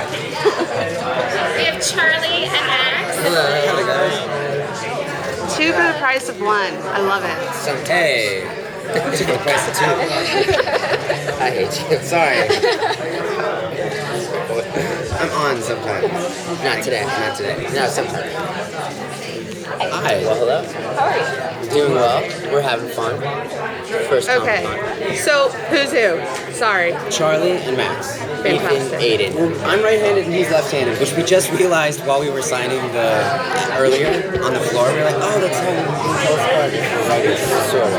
We have Charlie and Max. Hello, guys. Two for the price of one. I love it. Hey. Two for the price of two. I hate you. Sorry. I'm on sometimes. Not today. No, sometimes. Hi. Well, hello. How are you? Doing well. We're having fun. First Okay. ComicCon. So, who's who? Sorry. Charlie and Max. Fantastic. Ethan, Aidan. I'm right-handed and he's left-handed, which we just realized while we were signing earlier on the floor. We were like, oh, that's how we can tell us apart. We're writing, sort of.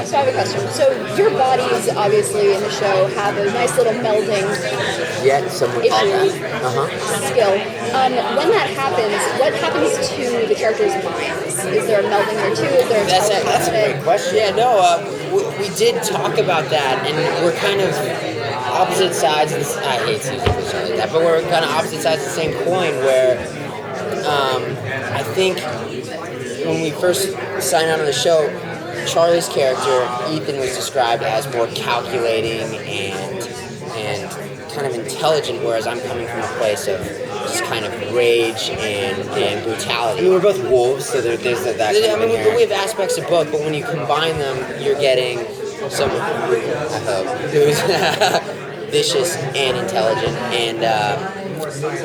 So I have a question. So your bodies, obviously, in the show have a nice little melding Yeah, someone called that. skill. When that happens, what happens to the characters' minds? Is there a melding there too? Is there a That's a great question. Yeah, no, we did talk about that, and we're kind of opposite sides of this. I hate to use English like that, but we're kind of opposite sides of the same coin. Where I think when we first signed on to the show, Charlie's character Ethan was described as more calculating and kind of intelligent, whereas I'm coming from a place of just kind of rage and brutality. I mean, we're both wolves, so there's that. I mean, we have aspects of both, but when you combine them, you're getting someone who's vicious and intelligent, and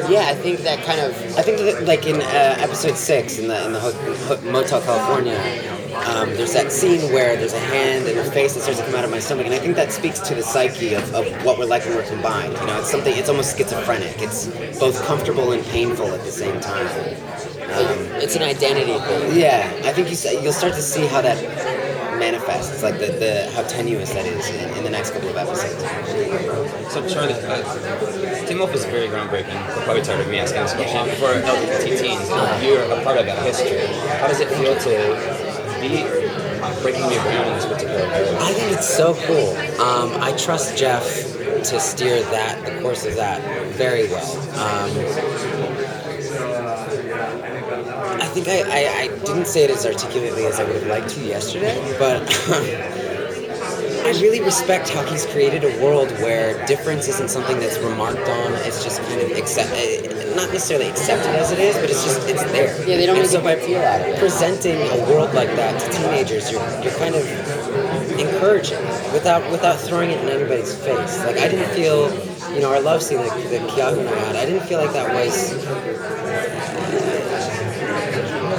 yeah, I think that like in episode 6 in the Motel California. There's that scene where there's a hand and a face that starts to come out of my stomach, and I think that speaks to the psyche of what we're like when we're combined. You know, it's almost schizophrenic. It's both comfortable and painful at the same time. It's an identity thing. Yeah, I think you'll start to see how that manifests, like how tenuous that is in the next couple of episodes. So Charlie, Teen Wolf is very groundbreaking. We're probably tired of me asking this question. For LGBT teens, you're a part of that history. How does it feel to be breaking new ground in this particular area? I think it's so cool. I trust Jeff to steer the course of that very well. I think I didn't say it as articulately as I would have liked to yesterday, but I really respect how he's created a world where difference isn't something that's remarked on. It's just kind of not necessarily accepted as it is, but it's there. Yeah, they don't make a big deal out of it. Presenting a world like that to teenagers, you're kind of encouraging without throwing it in anybody's face. Like, I didn't feel, our love scene that Kiago and I had, I didn't feel like that was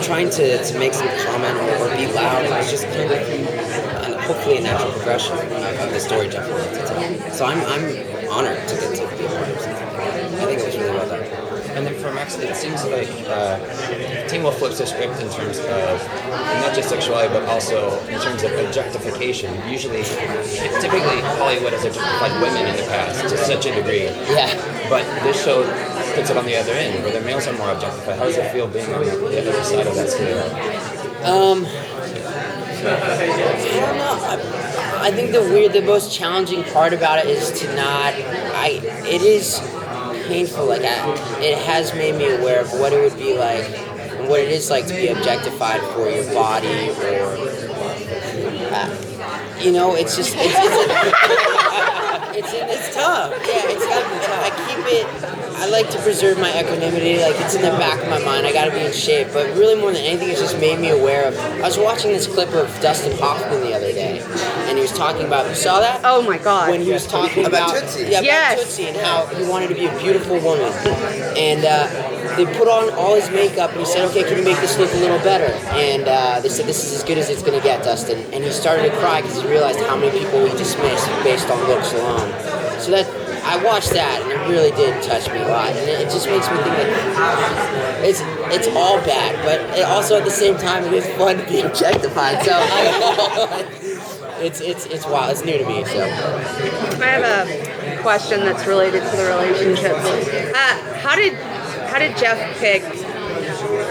trying to make some comment or be loud. It was just kind of hopefully a natural progression of the story Jeff wanted to tell. So I'm honored to get to be a part of something. I think it was really well done. And then for Max, it seems like Teen Wolf flips the script in terms of not just sexuality, but also in terms of objectification. Typically Hollywood has objectified women in the past to such a degree. Yeah. But this show puts it on the other end, where the males are more objectified. How does it feel being on the other side of that scale? I don't know. I think the most challenging part about it is to not. It is painful. Like it has made me aware of what it would be like, and what it is like to be objectified for your body, or it's just it's tough. Yeah, it's gotta be tough. I like to preserve my equanimity. Like, it's in the back of my mind. I gotta be in shape. But really, more than anything, it's just made me aware of. I was watching this clip of Dustin Hoffman the other day, and he was talking about. You saw that? Oh my God! When he was talking about Tootsie. Yeah, about Tootsie and how he wanted to be a beautiful woman, and they put on all his makeup, and he said, "Okay, can you make this look a little better?" And they said, "This is as good as it's gonna get, Dustin." And he started to cry because he realized how many people we dismiss based on looks alone. So that. I watched that, and it really did touch me a lot, and it just makes me think that it's all bad, but it also at the same time it is fun to be objectified. So it's wild. It's new to me. So I have a question that's related to the relationships. How did Jeff pick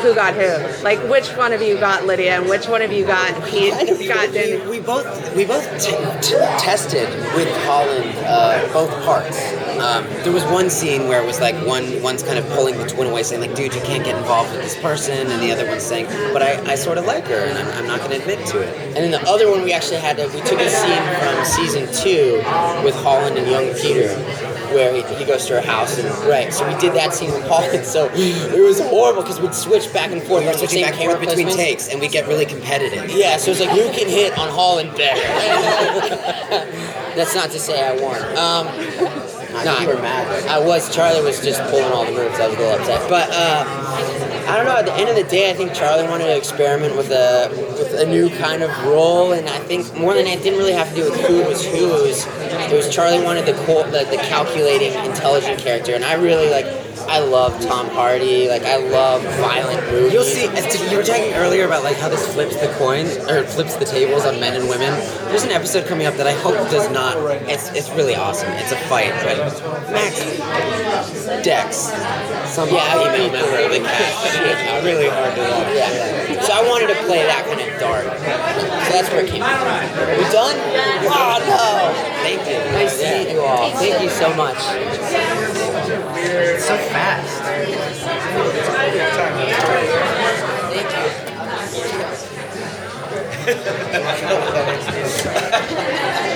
who got who. Like, which one of you got Lydia and which one of you got Pete? Got Denny? We both tested with Holland both parts. There was one scene where it was like one's kind of pulling the twin away, saying like, "Dude, you can't get involved with this person," and the other one's saying, "But I sort of like her, and I'm not going to admit to it." And then the other one, we actually we took a scene from season 2 with Holland and young Peter, where he goes to her house, and so we did that scene with Holland. So it was horrible because we'd switch back and forth, switching back and forth between takes, and we get really competitive. Yeah, so it's like, who can hit on Holland better? That's not to say I won. You were mad. Charlie was just pulling all the moves. I was a little upset. But I don't know, at the end of the day, I think Charlie wanted to experiment with a new kind of role, and I think more than it didn't really have to do with who. It was Charlie wanted the calculating, intelligent character, and I really I love Tom Hardy. I love violent movies. You'll see. You were talking earlier about how this flips the coin or flips the tables on men and women. There's an episode coming up that I hope does not. It's really awesome. It's a fight, but Max, Dex, somehow email them really really hard to watch. Yeah. So I wanted to play that kind of dark. So that's where it came from. We done? Oh no! Thank you. Nice to meet you all. Thank you so much. It's so fast. Thank you.